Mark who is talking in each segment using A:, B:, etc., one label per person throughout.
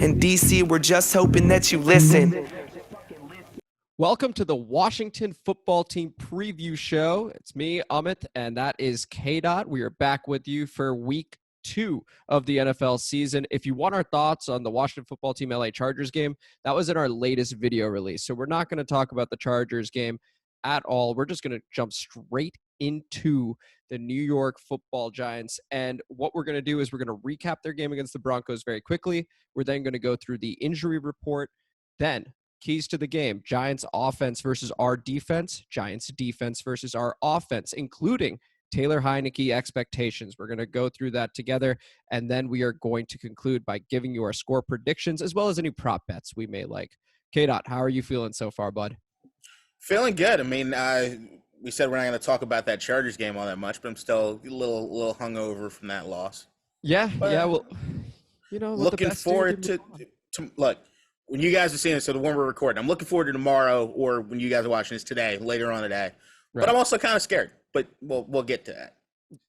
A: In DC, we're just hoping that you listen.
B: Welcome to the Washington football team preview show. It's me, Amit, and that is KDot. We are back with you for week 2 of the NFL season. If you want our thoughts on the Washington football team LA Chargers game, that was in our latest video release. So we're not going to talk about the Chargers game at all. We're just going to jump straight into the New York football Giants. And what we're going to do is we're going to recap their game against the Broncos very quickly. We're then going to go through the injury report. Then keys to the game: Giants offense versus our defense, Giants defense versus our offense, including Taylor Heinicke expectations. We're going to go through that together, and then we are going to conclude by giving you our score predictions as well as any prop bets we may like. K-Dot, how are you feeling so far, bud?
C: Feeling good. I mean, we said we're not going to talk about that Chargers game all that much, but I'm still a little hungover from that loss.
B: Yeah,
C: but,
B: well, you know,
C: looking forward to look. When you guys are seeing this, so the one we're recording, I'm looking forward to tomorrow, or when you guys are watching this today, later on today. Right. But I'm also kind of scared. But we'll get to that.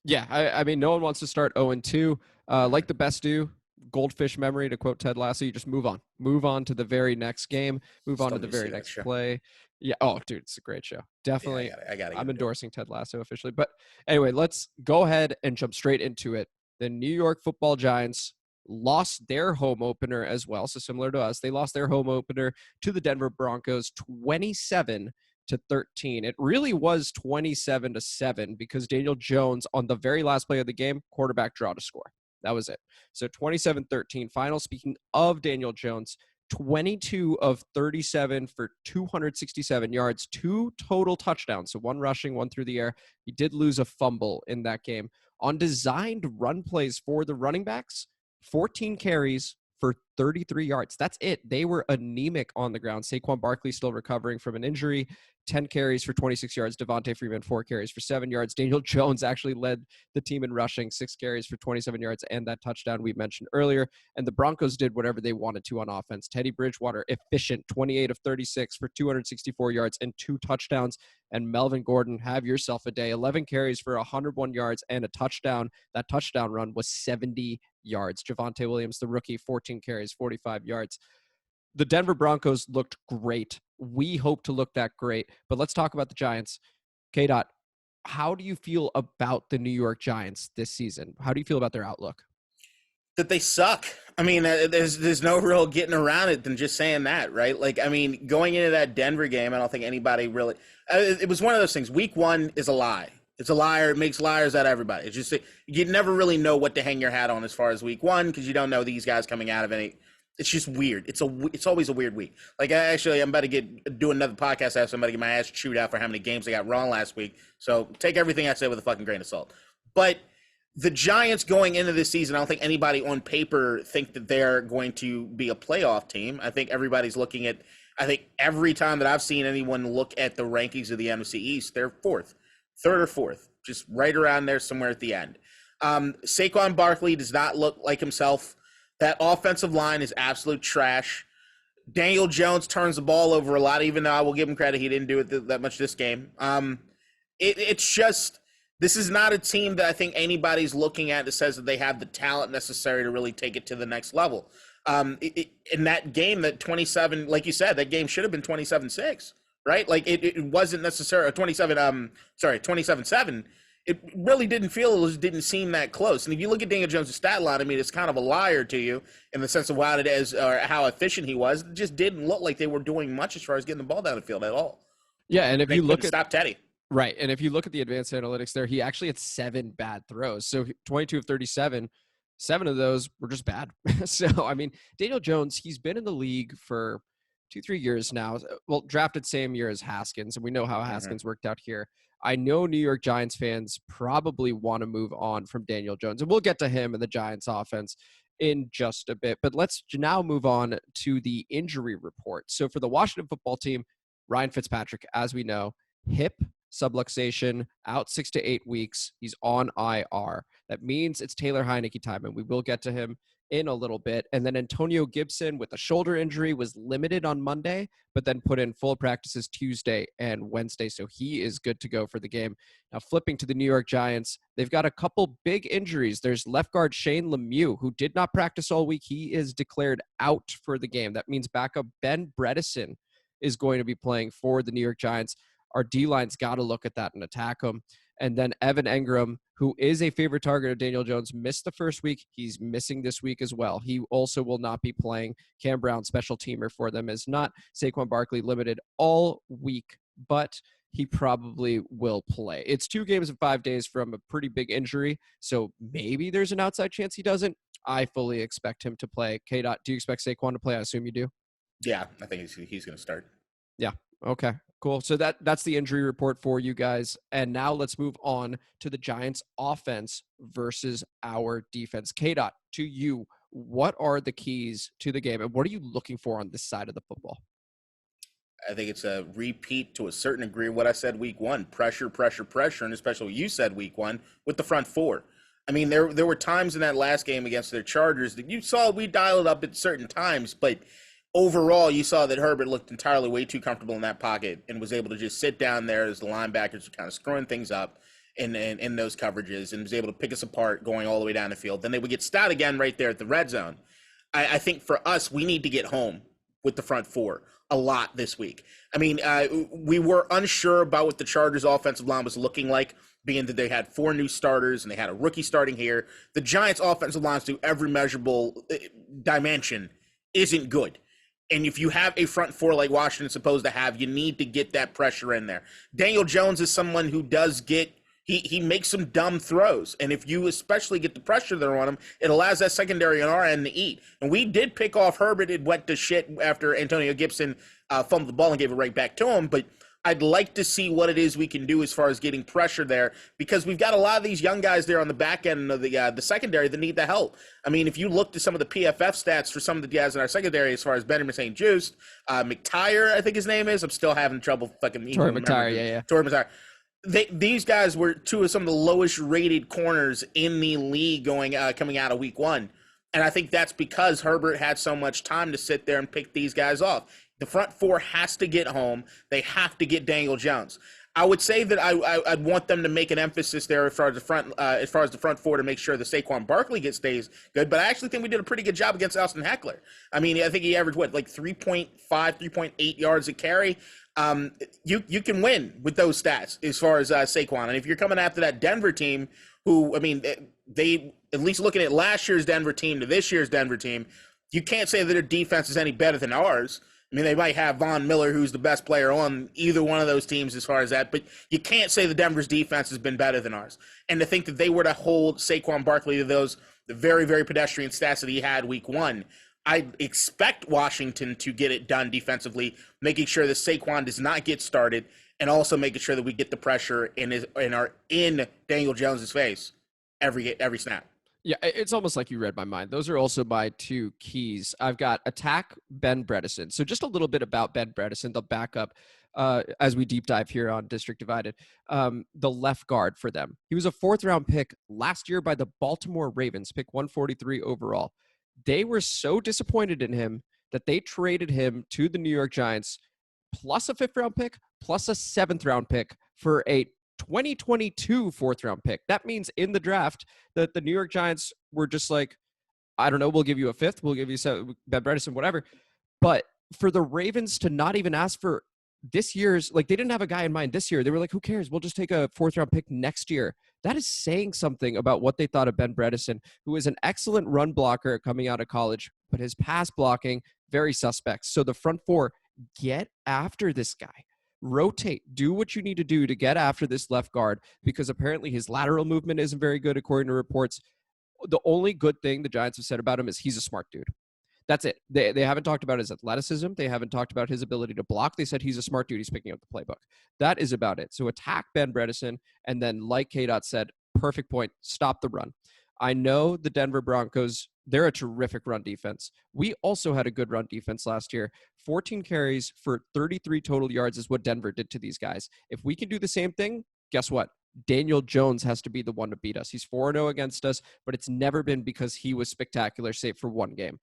B: Yeah, I mean, no one wants to start 0-2. Like the best do, goldfish memory, to quote Ted Lasso, you just move on. Move on to the very next game. Move on to the very next play. Yeah. Oh, dude, it's a great show. Definitely.
C: Yeah,
B: I'm endorsing Ted Lasso officially. But anyway, let's go ahead and jump straight into it. The New York football Giants lost their home opener as well. So similar to us, they lost their home opener to the Denver Broncos 27-13. It really was 27-7 because Daniel Jones, on the very last play of the game, quarterback draw to score. That was it. So 27-13 final. Speaking of Daniel Jones, 22 of 37 for 267 yards, 2 total touchdowns. So 1 rushing, 1 through the air. He did lose a fumble in that game. On designed run plays for the running backs, 14 carries for 33 yards. That's it. They were anemic on the ground. Saquon Barkley still recovering from an injury. 10 carries for 26 yards. Devontae Freeman, 4 carries for 7 yards. Daniel Jones actually led the team in rushing, 6 carries for 27 yards and that touchdown we mentioned earlier. And the Broncos did whatever they wanted to on offense. Teddy Bridgewater, efficient, 28 of 36 for 264 yards and 2 touchdowns. And Melvin Gordon, have yourself a day. 11 carries for 101 yards and a touchdown. That touchdown run was 70 yards. Javonte Williams, the rookie, 14 carries, 45 yards. The Denver Broncos looked great. We hope to look that great. But let's talk about the Giants. K-Dot, how do you feel about the New York Giants this season? How do you feel about their outlook?
C: That they suck. I mean, there's no real getting around it than just saying that, right? Like, I mean, going into that Denver game, I don't think anybody really it was one of those things. Week 1 is a lie. It's a liar. It makes liars out of everybody. It's just you never really know what to hang your hat on as far as week 1 because you don't know these guys coming out of any. It's just weird. It's always a weird week. Like, I'm about to do another podcast. I have somebody get my ass chewed out for how many games I got wrong last week. So take everything I say with a fucking grain of salt. But the Giants going into this season, I don't think anybody on paper think that they're going to be a playoff team. I think everybody's looking at. I think every time that I've seen anyone look at the rankings of the NFC East, they're 4th, 3rd or 4th, just right around there somewhere at the end. Saquon Barkley does not look like himself. That offensive line is absolute trash. Daniel Jones turns the ball over a lot, even though I will give him credit. He didn't do it that much this game. It's just this is not a team that I think anybody's looking at that says that they have the talent necessary to really take it to the next level. In that game, that 27, like you said, that game should have been 27-6, right? Like it wasn't necessarily 27-7. It really didn't didn't seem that close. And if you look at Daniel Jones' stat line, I mean, it's kind of a liar to you in the sense of what it is or how efficient he was. It just didn't look like they were doing much as far as getting the ball down the field at all.
B: Yeah, and if you look at
C: stop Teddy.
B: Right, and if you look at the advanced analytics there, he actually had 7 bad throws. So 22 of 37, 7 of those were just bad. So, I mean, Daniel Jones, he's been in the league for 2-3 years now. Well, drafted same year as Haskins, and we know how Haskins worked out here. I know New York Giants fans probably want to move on from Daniel Jones, and we'll get to him and the Giants offense in just a bit. But let's now move on to the injury report. So for the Washington football team, Ryan Fitzpatrick, as we know, hip subluxation, out 6 to 8 weeks. He's on IR. That means it's Taylor Heinicke time, and we will get to him. in a little bit. And then Antonio Gibson with a shoulder injury was limited on Monday, but then put in full practices Tuesday and Wednesday. So he is good to go for the game. Now, flipping to the New York Giants, they've got a couple big injuries. There's left guard Shane Lemieux, who did not practice all week. He is declared out for the game. That means backup Ben Bredeson is going to be playing for the New York Giants. Our D-line's got to look at that and attack him. And then Evan Engram, who is a favorite target of Daniel Jones, missed the first week. He's missing this week as well. He also will not be playing. Cam Brown, special teamer for them, is not. Saquon Barkley limited all week, but he probably will play. It's 2 games in 5 days from a pretty big injury, so maybe there's an outside chance he doesn't. I fully expect him to play. KDot, do you expect Saquon to play? I assume you do.
C: Yeah, I think he's going to start.
B: Yeah. Okay, cool. So that's the injury report for you guys. And now let's move on to the Giants offense versus our defense. KDot, to you, what are the keys to the game and what are you looking for on this side of the football?
C: I think it's a repeat to a certain degree of what I said week 1. Pressure, pressure, pressure, and especially what you said week 1 with the front 4. I mean, there were times in that last game against their Chargers that you saw we dialed up at certain times, but overall, you saw that Herbert looked entirely way too comfortable in that pocket and was able to just sit down there as the linebackers were kind of screwing things up in those coverages and was able to pick us apart going all the way down the field. Then they would get stout again right there at the red zone. I think for us, we need to get home with the front 4 a lot this week. I mean, we were unsure about what the Chargers' offensive line was looking like, being that they had 4 new starters and they had a rookie starting here. The Giants' offensive lines to every measurable dimension isn't good. And if you have a front 4 like Washington's supposed to have, you need to get that pressure in there. Daniel Jones is someone who does he makes some dumb throws. And if you especially get the pressure there on him, it allows that secondary on our end to eat. And we did pick off Herbert. It went to shit after Antonio Gibson fumbled the ball and gave it right back to him. But I'd like to see what it is we can do as far as getting pressure there, because we've got a lot of these young guys there on the back end of the secondary that need the help. I mean, if you looked at some of the PFF stats for some of the guys in our secondary, as far as Benjamin St. Juste, McTire, I think his name is. I'm still having trouble fucking.
B: Torrey McTire, yeah.
C: Torrey McTire. These guys were 2 of some of the lowest rated corners in the league coming out of week 1. And I think that's because Herbert had so much time to sit there and pick these guys off. The front 4 has to get home. They have to get Daniel Jones. I would say that I'd want them to make an emphasis there as far as the front 4 to make sure that Saquon Barkley stays good. But I actually think we did a pretty good job against Austin Ekeler. I mean, I think he averaged 3.5, 3.8 yards a carry. You can win with those stats as far as Saquon. And if you're coming after that Denver team, who, I mean, they at least looking at last year's Denver team to this year's Denver team, you can't say that their defense is any better than ours. I mean, they might have Von Miller, who's the best player on either one of those teams as far as that, but you can't say the Denver's defense has been better than ours. And to think that they were to hold Saquon Barkley to the very, very pedestrian stats that he had week 1, I expect Washington to get it done defensively, making sure that Saquon does not get started, and also making sure that we get the pressure in Daniel Jones's face every snap.
B: Yeah, it's almost like you read my mind. Those are also my 2 keys. I've got attack Ben Bredeson. So just a little bit about Ben Bredeson, the backup, as we deep dive here on District Divided, the left guard for them. He was a 4th-round pick last year by the Baltimore Ravens, pick 143 overall. They were so disappointed in him that they traded him to the New York Giants, plus a 5th-round pick, plus a 7th-round pick for a 2022 4th-round pick. That means in the draft that the New York Giants were just like, I don't know, we'll give you a 5th, we'll give you Ben Bredeson, whatever. But for the Ravens to not even ask for this year's, like, they didn't have a guy in mind this year. They were like, who cares? We'll just take a 4th-round pick next year. That is saying something about what they thought of Ben Bredeson, who is an excellent run blocker coming out of college, but his pass blocking, very suspect. So the front 4, get after this guy. Rotate, do what you need to do to get after this left guard, because apparently his lateral movement isn't very good according to reports. The only good thing the Giants have said about him is he's a smart dude. That's it. They haven't talked about his athleticism. They haven't talked about his ability to block. They said he's a smart dude. He's picking up the playbook. That is about it. So attack Ben Bredeson, and then like KDot said, perfect point, stop the run. I know the Denver Broncos, they're a terrific run defense. We also had a good run defense last year. 14 carries for 33 total yards is what Denver did to these guys. If we can do the same thing, guess what? Daniel Jones has to be the one to beat us. He's 4-0 against us, but it's never been because he was spectacular, save for one game.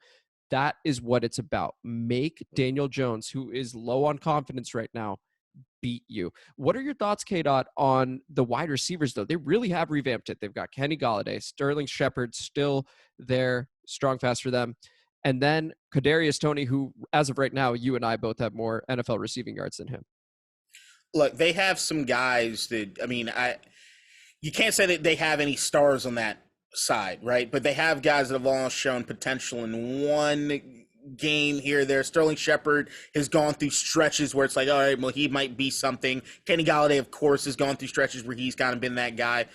B: That is what it's about. Make Daniel Jones, who is low on confidence right now, beat you. What are your thoughts, KDot, on the wide receivers, though? They really have revamped it. They've got Kenny Golladay, Sterling Shepard still there, strong fast for them. And then Kadarius Toney, who, as of right now, you and I both have more NFL receiving yards than him.
C: Look, they have some guys that, you can't say that they have any stars on that side, right? But they have guys that have all shown potential in one game here there. Sterling Shepard has gone through stretches where it's like, all right, well, he might be something. Kenny Golladay, of course, has gone through stretches where he's kind of been that guy.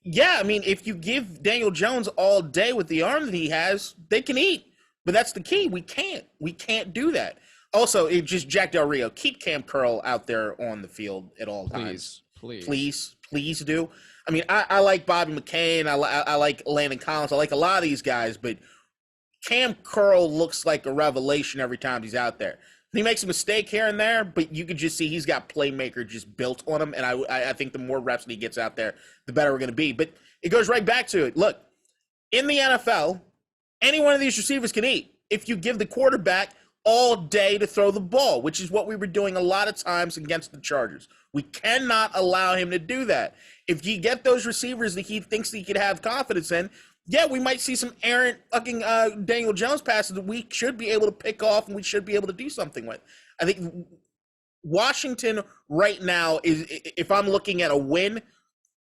C: If you give Daniel Jones all day with the arm that he has, they can eat. But that's the key. We can't do that. Also, it just Jack Del Rio, keep Cam Curl out there on the field at all times. Please do. I like Bobby McCain. I like Landon Collins. I like a lot of these guys, but Cam Curl looks like a revelation every time he's out there. He makes a mistake here and there, but you can just see he's got playmaker just built on him, and I think the more reps that he gets out there, the better we're going to be. But it goes right back to it. Look, in the NFL, any one of these receivers can eat if you give the quarterback all day to throw the ball, which is what we were doing a lot of times against the Chargers. We cannot allow him to do that. If you get those receivers that he thinks that he could have confidence in, yeah, we might see some errant fucking Daniel Jones passes that we should be able to pick off and we should be able to do something with. I think Washington right now is, if I'm looking at a win,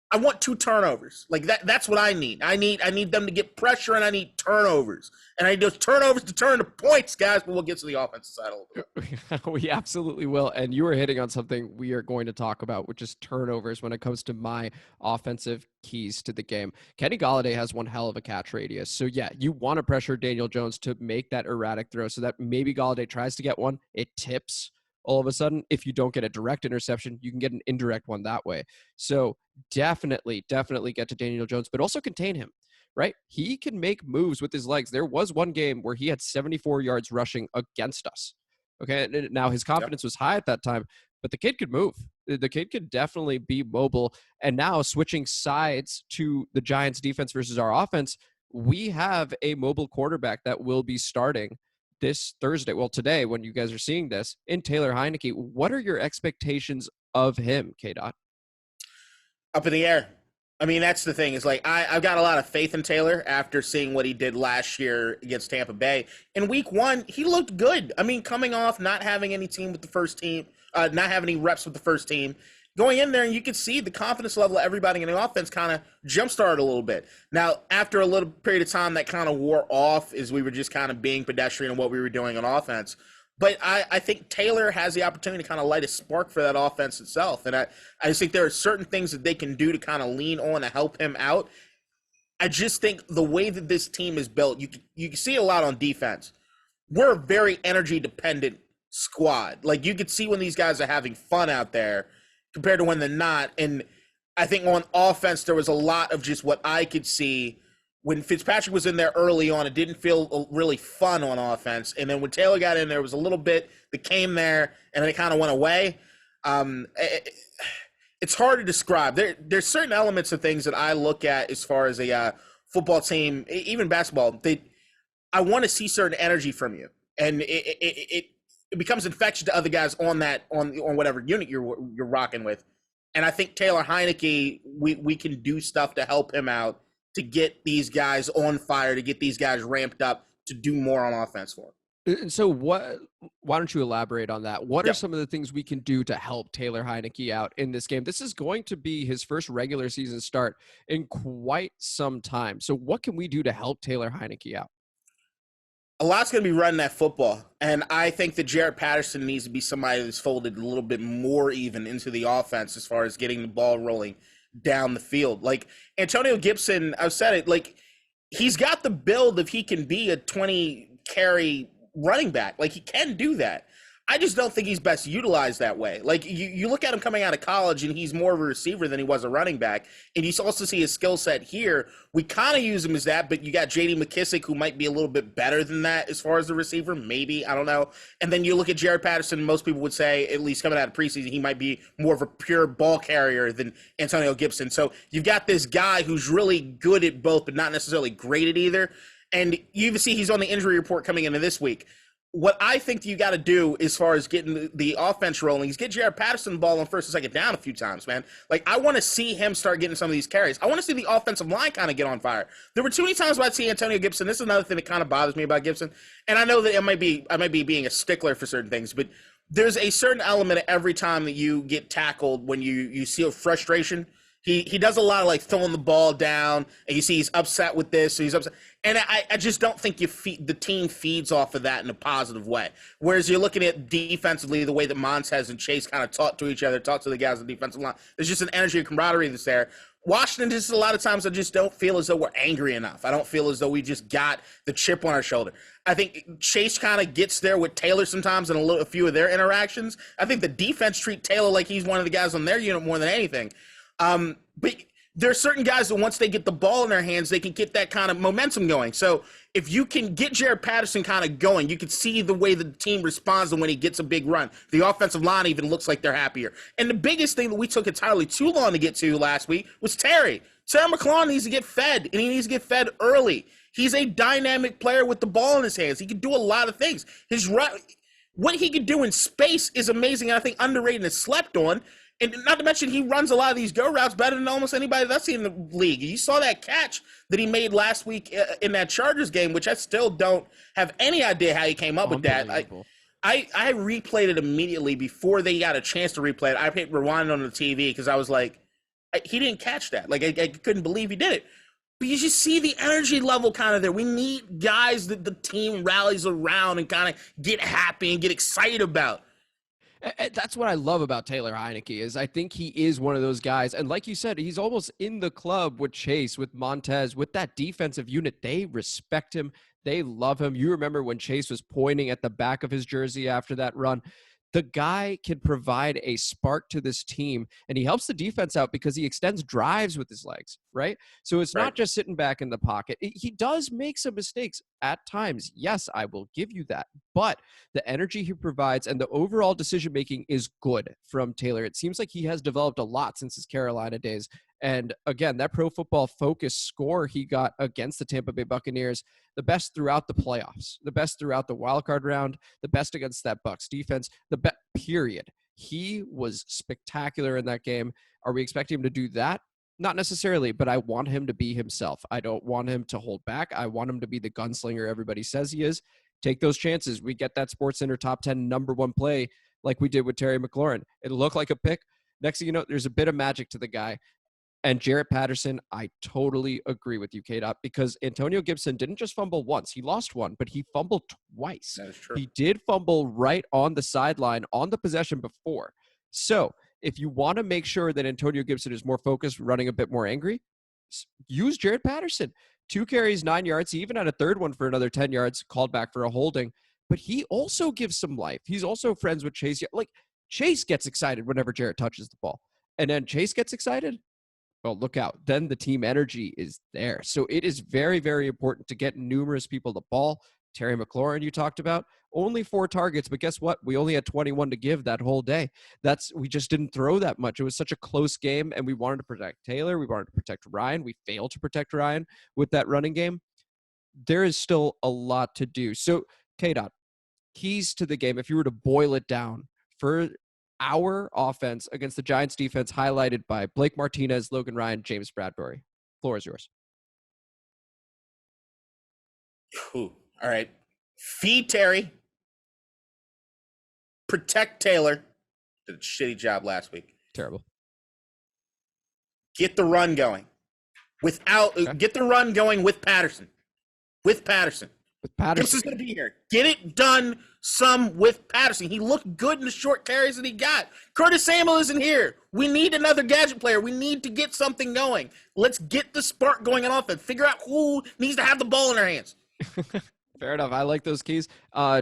C: I want 2 turnovers. Like that's what I need. I need them to get pressure, and I need turnovers. And I need those turnovers to turn to points, guys, but we'll get to the offensive side a little bit.
B: We absolutely will. And you are hitting on something we are going to talk about, which is turnovers when it comes to my offensive keys to the game. Kenny Golladay has one hell of a catch radius. So yeah, you want to pressure Daniel Jones to make that erratic throw so that maybe Golladay tries to get one, it tips. All of a sudden, if you don't get a direct interception, you can get an indirect one that way. So definitely get to Daniel Jones, but also contain him, right? He can make moves with his legs. There was one game where he had 74 yards rushing against us. Okay, now his confidence was high at that time, but the kid could move. The kid could definitely be mobile. And now switching sides to the Giants defense versus our offense, we have a mobile quarterback that will be starting this Thursday, well, today, when you guys are seeing this, in Taylor Heinicke. What are your expectations of him, KDot?
C: Up in the air. That's the thing. Is like I've got a lot of faith in Taylor after seeing what he did last year against Tampa Bay. In week 1, he looked good. Coming off not having any team with the first team, not having any reps with the first team, going in there, and you could see the confidence level of everybody in the offense kind of jump-started a little bit. Now, after a little period of time, that kind of wore off as we were just kind of being pedestrian in what we were doing on offense. But I think Taylor has the opportunity to kind of light a spark for that offense itself. And I just think there are certain things that they can do to kind of lean on to help him out. I just think the way that this team is built, you can see a lot on defense. We're a very energy-dependent squad. Like, you could see when these guys are having fun out there compared to when they're not. And I think on offense, there was a lot of just what I could see when Fitzpatrick was in there early on. It didn't feel really fun on offense. And then when Taylor got in there, was a little bit that came there and then it kind of went away. It's hard to describe. There's certain elements of things that I look at as far as a football team, even basketball. I want to see certain energy from you. And it becomes infectious to other guys on whatever unit you're rocking with. And I think Taylor Heinicke, we can do stuff to help him out, to get these guys on fire, to get these guys ramped up to do more on offense for him.
B: And so why don't you elaborate on that? What are some of the things we can do to help Taylor Heinicke out in this game? This is going to be his first regular season start in quite some time. So what can we do to help Taylor Heinicke out?
C: A lot's going to be running that football. And I think that Jared Patterson needs to be somebody that's folded a little bit more even into the offense as far as getting the ball rolling down the field. Like Antonio Gibson, I've said it, like he's got the build if he can be a 20 carry running back. Like he can do that. I just don't think he's best utilized that way. Like, you look at him coming out of college, and he's more of a receiver than he was a running back. And you also see his skill set here. We kind of use him as that, but you got J.D. McKissick, who might be a little bit better than that as far as the receiver. Maybe, I don't know. And then you look at Jaret Patterson, most people would say, at least coming out of preseason, he might be more of a pure ball carrier than Antonio Gibson. So you've got this guy who's really good at both, but not necessarily great at either. And you even see he's on the injury report coming into this week. What I think you got to do as far as getting the offense rolling is get Jaret Patterson the ball on first and second down a few times, man. Like, I want to see him start getting some of these carries. I want to see the offensive line kind of get on fire. There were too many times where I'd see Antonio Gibson. This is another thing that kind of bothers me about Gibson. And I know that I might be being a stickler for certain things, but there's a certain element every time that you get tackled when you see a frustration. He does a lot of, like, throwing the ball down, and you see he's upset with this, so he's upset. And I just don't think the team feeds off of that in a positive way. Whereas you're looking at defensively, the way that Montez and Chase kind of talk to each other, talk to the guys on the defensive line. There's just an energy and camaraderie that's there. Washington, just a lot of times I just don't feel as though we're angry enough. I don't feel as though we just got the chip on our shoulder. I think Chase kind of gets there with Taylor sometimes in a few of their interactions. I think the defense treat Taylor like he's one of the guys on their unit more than anything. But there are certain guys that once they get the ball in their hands, they can get that kind of momentum going. So if you can get Jaret Patterson kind of going, you can see the way the team responds when he gets a big run. The offensive line even looks like they're happier. And the biggest thing that we took entirely too long to get to last week was Terry. Terry McLaurin needs to get fed, and he needs to get fed early. He's a dynamic player with the ball in his hands. He can do a lot of things. What he can do in space is amazing, and I think underrated and slept on. And not to mention, he runs a lot of these go routes better than almost anybody that's in the league. You saw that catch that he made last week in that Chargers game, which I still don't have any idea how he came up with that. I replayed it immediately before they got a chance to replay it. I hit rewind on the TV because I was like, he didn't catch that. Like, I couldn't believe he did it. But you just see the energy level kind of there. We need guys that the team rallies around and kind of get happy and get excited about.
B: That's what I love about Taylor Heinicke is I think he is one of those guys. And like you said, he's almost in the club with Chase, with Montez, with that defensive unit. They respect him. They love him. You remember when Chase was pointing at the back of his jersey after that run. The guy can provide a spark to this team, and he helps the defense out because he extends drives with his legs, right? So it's not just sitting back in the pocket. He does make some mistakes at times. Yes, I will give you that. But the energy he provides and the overall decision-making is good from Taylor. It seems like he has developed a lot since his Carolina days. And again, that Pro Football Focus score he got against the Tampa Bay Buccaneers, the best throughout the playoffs, the best throughout the wildcard round, the best against that Bucs defense, the best, period. He was spectacular in that game. Are we expecting him to do that? Not necessarily, but I want him to be himself. I don't want him to hold back. I want him to be the gunslinger everybody says he is. Take those chances. We get that SportsCenter top 10 number one play like we did with Terry McLaurin. It looked like a pick. Next thing you know, there's a bit of magic to the guy. And Jaret Patterson, I totally agree with you, KDot, because Antonio Gibson didn't just fumble once. He lost one, but he fumbled twice.
C: That is true.
B: He did fumble right on the sideline on the possession before. So if you want to make sure that Antonio Gibson is more focused, running a bit more angry, use Jaret Patterson. 2 carries, 9 yards. He even had a third one for another 10 yards, called back for a holding. But he also gives some life. He's also friends with Chase. Like, Chase gets excited whenever Jaret touches the ball. And then Chase gets excited. Well, look out. Then the team energy is there. So it is very, very important to get numerous people the ball. Terry McLaurin, you talked about, only 4 targets, but guess what? We only had 21 to give that whole day. We just didn't throw that much. It was such a close game, and we wanted to protect Taylor. We wanted to protect Ryan. We failed to protect Ryan with that running game. There is still a lot to do. So, KDot, keys to the game, if you were to boil it down for our offense against the Giants defense, highlighted by Blake Martinez, Logan Ryan, James Bradbury. Floor is yours.
C: Ooh, all right. Feed Terry. Protect Taylor. Did a shitty job last week.
B: Terrible.
C: Get the run going. Get the run going with Patterson. Gibson's going to be here. Get it done with Patterson. He looked good in the short carries that he got. Curtis Samuel isn't here. We need another gadget player. We need to get something going. Let's get the spark going on offense. Figure out who needs to have the ball in their hands.
B: Fair enough. I like those keys.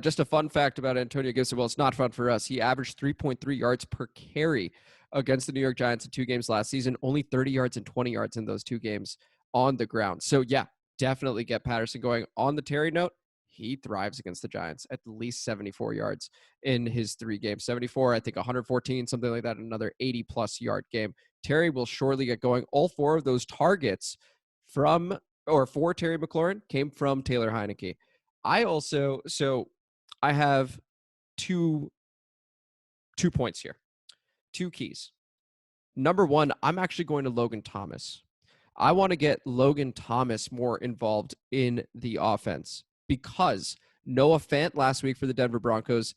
B: Just a fun fact about Antonio Gibson. Well, it's not fun for us. He averaged 3.3 yards per carry against the New York Giants in 2 games last season. Only 30 yards and 20 yards in those 2 games on the ground. So, yeah, definitely get Patterson going. On the Terry note, he thrives against the Giants. At least 74 yards in his 3 games. 74, I think 114, something like that. Another 80-plus yard game. Terry will surely get going. All 4 of those targets for Terry McLaurin came from Taylor Heinicke. I have two points here, 2 keys. Number 1, I'm actually going to Logan Thomas. I want to get Logan Thomas more involved in the offense because Noah Fant last week for the Denver Broncos,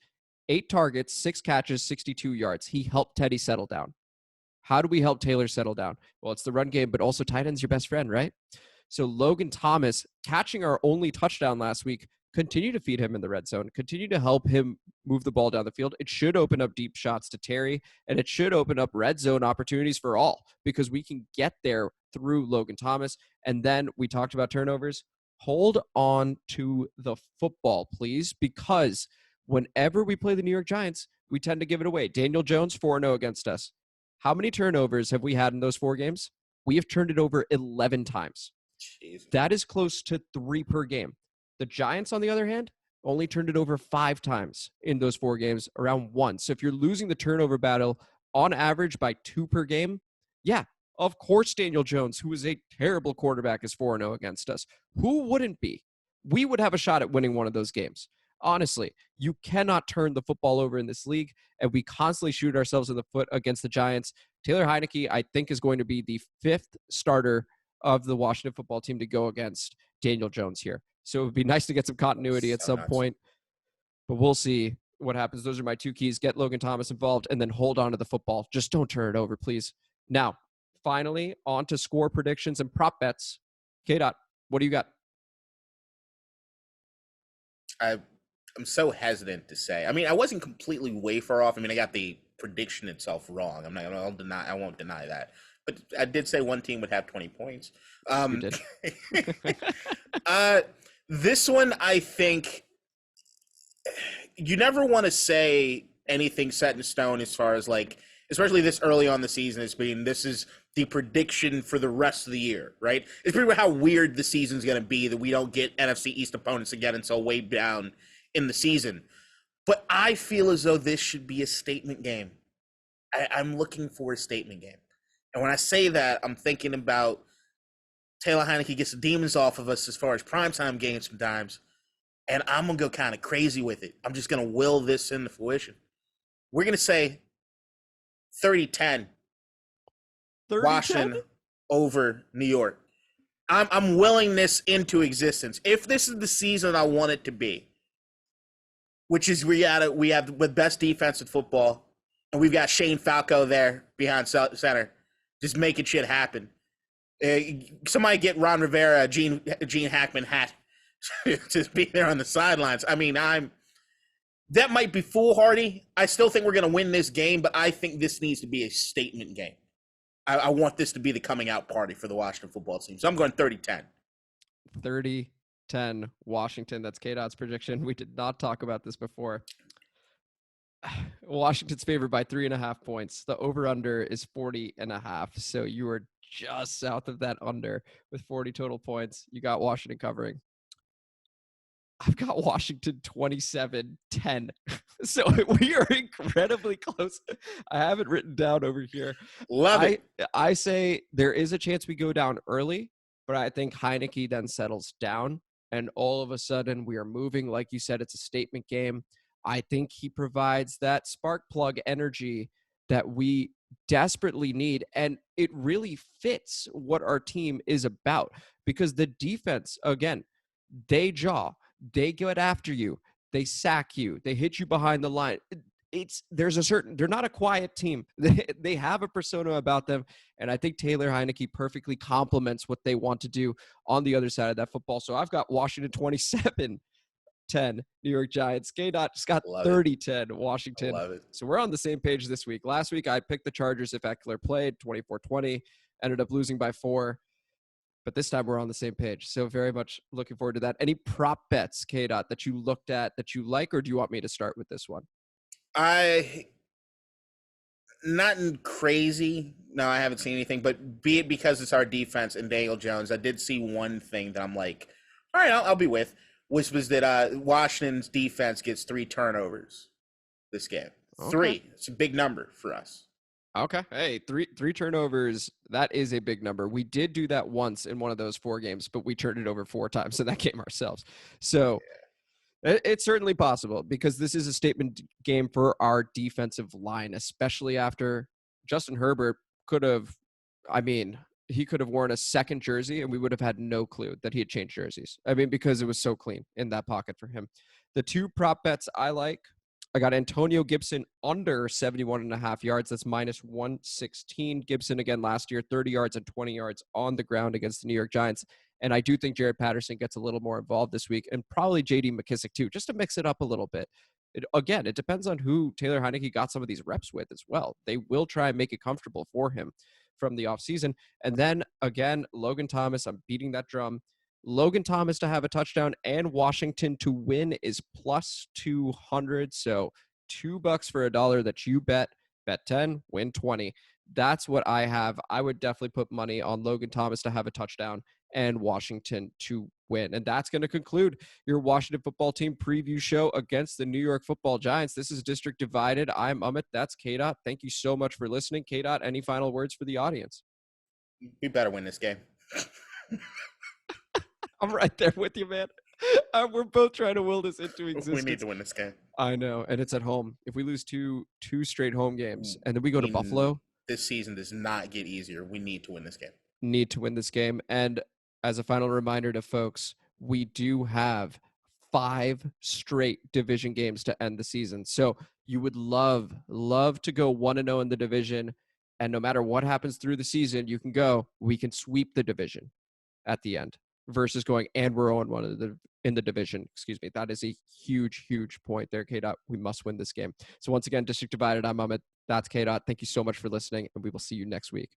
B: 8 targets, 6 catches, 62 yards. He helped Teddy settle down. How do we help Taylor settle down? Well, it's the run game, but also tight end's your best friend, right? So Logan Thomas, catching our only touchdown last week, continue to feed him in the red zone, continue to help him move the ball down the field. It should open up deep shots to Terry, and it should open up red zone opportunities for all because we can get there through Logan Thomas. And then we talked about turnovers. Hold on to the football, please, because whenever we play the New York Giants, we tend to give it away. Daniel Jones, 4-0 against us. How many turnovers have we had in those 4 games? We have turned it over 11 times.
C: Jeez.
B: That is close to 3 per game. The Giants, on the other hand, only turned it over 5 times in those 4 games, around 1. So if you're losing the turnover battle on average by 2 per game, yeah, of course Daniel Jones, who is a terrible quarterback, is 4-0 against us. Who wouldn't be? We would have a shot at winning one of those games. Honestly, you cannot turn the football over in this league, and we constantly shoot ourselves in the foot against the Giants. Taylor Heinicke, I think, is going to be the 5th starter of the Washington football team to go against Daniel Jones here. So it would be nice to get some continuity at some point, but we'll see what happens. Those are my 2 keys. Get Logan Thomas involved and then hold on to the football. Just don't turn it over, please. Now, finally, on to score predictions and prop bets. KDot, what do you got?
C: I'm so hesitant to say. I mean, I wasn't completely way far off. I mean, I got the prediction itself wrong. I won't deny that. But I did say one team would have 20 points.
B: You did.
C: This one, I think, you never want to say anything set in stone as far as, like, especially this early on the season as being this is the prediction for the rest of the year, right? It's pretty much how weird the season's going to be that we don't get NFC East opponents again until way down in the season. But I feel as though this should be a statement game. I'm looking for a statement game. And when I say that, I'm thinking about Taylor Heinicke gets the demons off of us as far as primetime games sometimes, and I'm going to go kind of crazy with it. I'm just going to will this into fruition. We're going to say 30-10, Washington over New York. I'm willing this into existence. If this is the season I want it to be, which is we have the best defense in football, and we've got Shane Falco there behind center, just making shit happen. Somebody get Ron Rivera a Gene Hackman hat to be there on the sidelines. I mean, that might be foolhardy. I still think we're going to win this game, but I think this needs to be a statement game. I want this to be the coming out party for the Washington football team. So I'm going 30-10.
B: 30-10 Washington. That's KDot's prediction. We did not talk about this before. Washington's favored by 3.5 points. The over-under is 40.5. So you are just south of that under with 40 total points. You got Washington covering. I've got Washington 27-10. So we are incredibly close. I have it written down over here.
C: Love it.
B: I say there is a chance we go down early, but I think Heinicke then settles down, and all of a sudden we are moving. Like you said, it's a statement game. I think he provides that spark plug energy that we desperately need, and it really fits what our team is about because the defense, again, they jaw. They get after you. They sack you. They hit you behind the line. They're not a quiet team. They have a persona about them. And I think Taylor Heinicke perfectly complements what they want to do on the other side of that football. So I've got Washington 27-10, New York Giants. KDot just got 30-10, Washington.
C: Love it.
B: So we're on the same page this week. Last week I picked the Chargers if Eckler played, 24-20. Ended up losing by 4. But this time we're on the same page. So very much looking forward to that. Any prop bets, KDot, that you looked at that you like, or do you want me to start with this one?
C: Nothing crazy. No, I haven't seen anything, but be it because it's our defense and Daniel Jones, I did see one thing that I'm like, all right, I'll be with, which was that Washington's defense gets 3 turnovers this game. Okay. 3. It's a big number for us.
B: Okay. Hey, three turnovers. That is a big number. We did do that once in one of those 4 games, but we turned it over 4 times in that game ourselves. So it's certainly possible because this is a statement game for our defensive line, especially after Justin Herbert he could have worn a second jersey and we would have had no clue that he had changed jerseys. I mean, because it was so clean in that pocket for him. The 2 prop bets I like, I got Antonio Gibson under 71.5 yards. That's minus 116. Gibson again last year, 30 yards and 20 yards on the ground against the New York Giants. And I do think Jared Patterson gets a little more involved this week, and probably J.D. McKissick too, just to mix it up a little bit. It depends on who Taylor Heinicke got some of these reps with as well. They will try and make it comfortable for him from the offseason. And then, again, Logan Thomas, I'm beating that drum. Logan Thomas to have a touchdown and Washington to win is plus 200. So $2 for $1 that you bet 10, win 20. That's what I have. I would definitely put money on Logan Thomas to have a touchdown and Washington to win. And that's going to conclude your Washington football team preview show against the New York Football Giants. This is District Divided. I'm Amit. That's KDot. Thank you so much for listening. KDot, any final words for the audience?
C: We better win this game.
B: I'm right there with you, man. We're both trying to will this into existence.
C: We need to win this game.
B: I know, and it's at home. If we lose two straight home games, and then we go to Buffalo.
C: This season does not get easier. We need to win this game.
B: Need to win this game. And as a final reminder to folks, we do have 5 straight division games to end the season. So you would love to go 1-0 in the division. And no matter what happens through the season, we can sweep the division at the end versus going, and we're 0-1 in the division. Excuse me. That is a huge, huge point there, KDot. We must win this game. So once again, District Divided, I'm Amit. That's KDot. Thank you so much for listening, and we will see you next week.